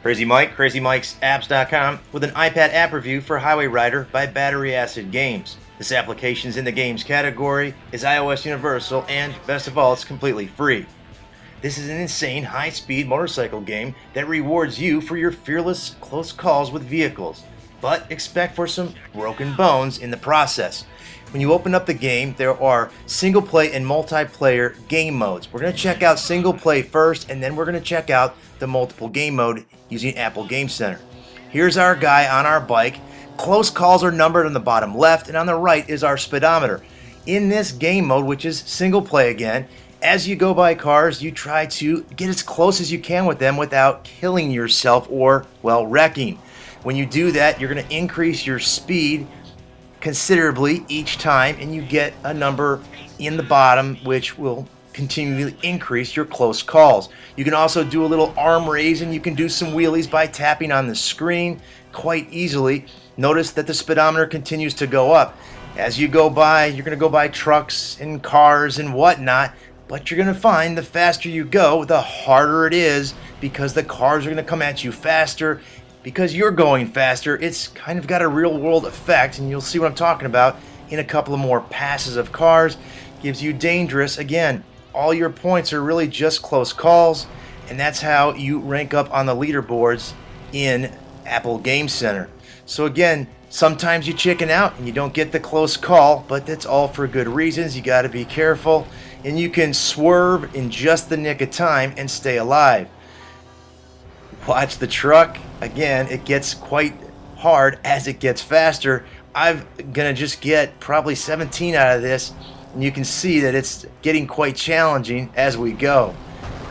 Crazy Mike, CrazyMikesapps.com with an iPad app review for Highway Rider by Battery Acid Games. This application is in the games category, is iOS universal, and best of all, it's completely free. This is an insane high-speed motorcycle game that rewards you for your fearless close calls with vehicles, but expect for some broken bones in the process. When you open up the game, there are single play and multiplayer game modes. We're going to check out single play first, and then we're going to check out the multiple game mode using Apple Game Center. Here's our guy on our bike. Close calls are numbered on the bottom left, and on the right is our speedometer. In this game mode, which is single play again, as you go by cars, you try to get as close as you can with them without killing yourself or, well, wrecking. When you do that, you're going to increase your speed considerably each time, and you get a number in the bottom which will continually increase your close calls. You can also do a little arm raise, and you can do some wheelies by tapping on the screen quite easily. Notice that the speedometer continues to go up. As you go by, you're going to go by trucks and cars and whatnot, but you're going to find the faster you go, the harder it is, because the cars are going to come at you faster. Because you're going faster, it's kind of got a real world effect, and you'll see what I'm talking about in a couple of more passes of cars. Gives you dangerous. Again, all your points are really just close calls, and that's how you rank up on the leaderboards in Apple Game Center. So again, sometimes you chicken out and you don't get the close call, but that's all for good reasons. You got to be careful, and you can swerve in just the nick of time and stay alive. Watch the truck. Again, it gets quite hard as it gets faster. I'm gonna just get probably 17 out of this, and you can see that it's getting quite challenging as we go.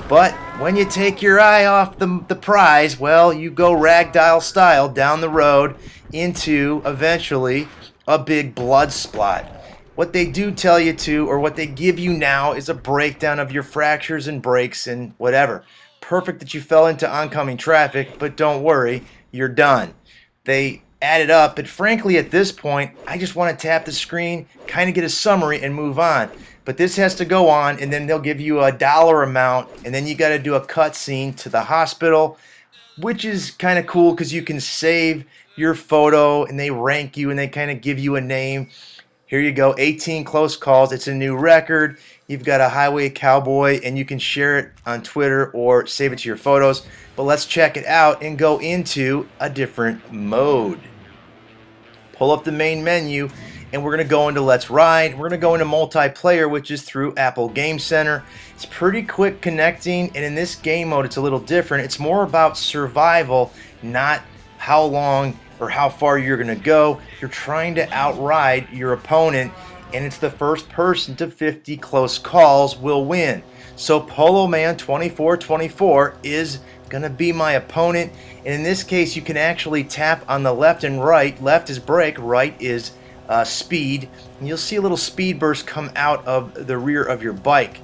But when you take your eye off the prize, well, you go ragdoll style down the road into eventually a big blood splat. What they do tell you to, or what they give you now, is a breakdown of your fractures and breaks and whatever. Perfect that you fell into oncoming traffic, but don't worry, you're done. They add it up, but frankly at this point, I just want to tap the screen, kind of get a summary, and move on. But this has to go on, and then they'll give you a dollar amount, and then you got to do a cutscene to the hospital, which is kind of cool because you can save your photo, and they rank you, and they kind of give you a name. Here you go, 18 close calls. It's a new record. You've got a highway cowboy, and you can share it on Twitter or save it to your photos. But let's check it out and go into a different mode. Pull up the main menu, and we're going to go into Let's Ride. We're going to go into multiplayer, which is through Apple Game Center. It's pretty quick connecting, and in this game mode, it's a little different. It's more about survival, not how long or how far you're going to go. You're trying to outride your opponent, and it's the first person to 50 close calls will win. So Polo Man 2424 is going to be my opponent, and in this case you can actually tap on the left and right. Left is brake, right is speed, and you'll see a little speed burst come out of the rear of your bike.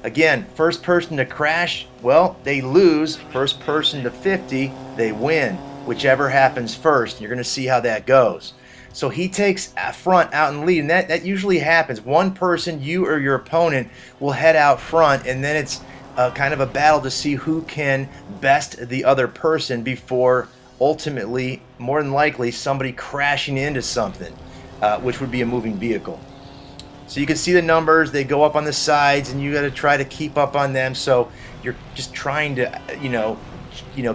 Again, first person to crash, well, they lose. First person to 50, they win. Whichever happens first. You're going to see how that goes. So he takes front out and lead, and that usually happens. One person, you or your opponent, will head out front, and then it's kind of a battle to see who can best the other person before ultimately, more than likely, somebody crashing into something, which would be a moving vehicle. So you can see the numbers. They go up on the sides, and you got to try to keep up on them. So you're just trying to,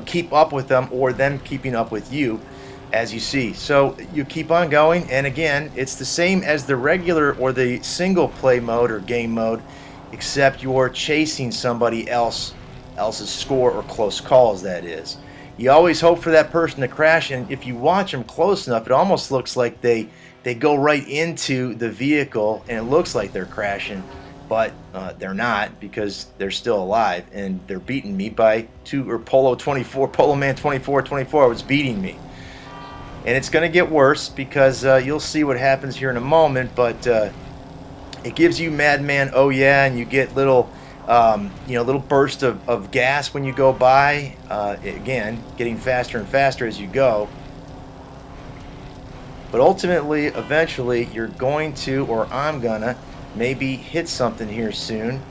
keep up with them, or them keeping up with you, as you see. So you keep on going, and again, it's the same as the regular or the single play mode or game mode, except you're chasing somebody else's score or close calls, that is. You always hope for that person to crash, and if you watch them close enough, it almost looks like they go right into the vehicle, and it looks like they're crashing, but they're not, because they're still alive, and they're beating me by Polo Man 2424 was beating me. And it's going to get worse, because you'll see what happens here in a moment, but it gives you Madman, oh yeah, and you get little burst of gas when you go by. Again, getting faster and faster as you go. But ultimately, eventually, you're going to, or I'm gonna, maybe hit something here soon,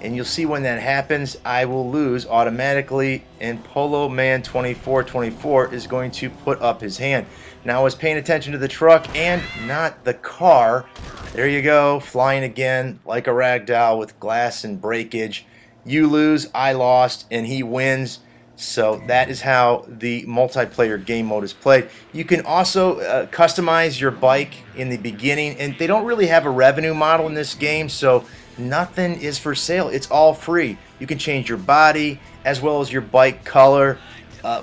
and you'll see when that happens, I will lose automatically, and Polo Man 2424 is going to put up his hand. Now I was paying attention to the truck and not the car. There you go, flying again like a rag doll with glass and breakage. You lose, I lost, and he wins. So that is how the multiplayer game mode is played. You can also customize your bike in the beginning, and they don't really have a revenue model in this game, so nothing is for sale. It's all free. You can change your body as well as your bike color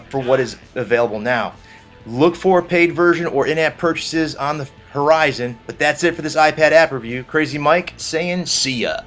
for what is available now. Look for a paid version or in-app purchases on the horizon, but that's it for this iPad app review. Crazy Mike saying see ya.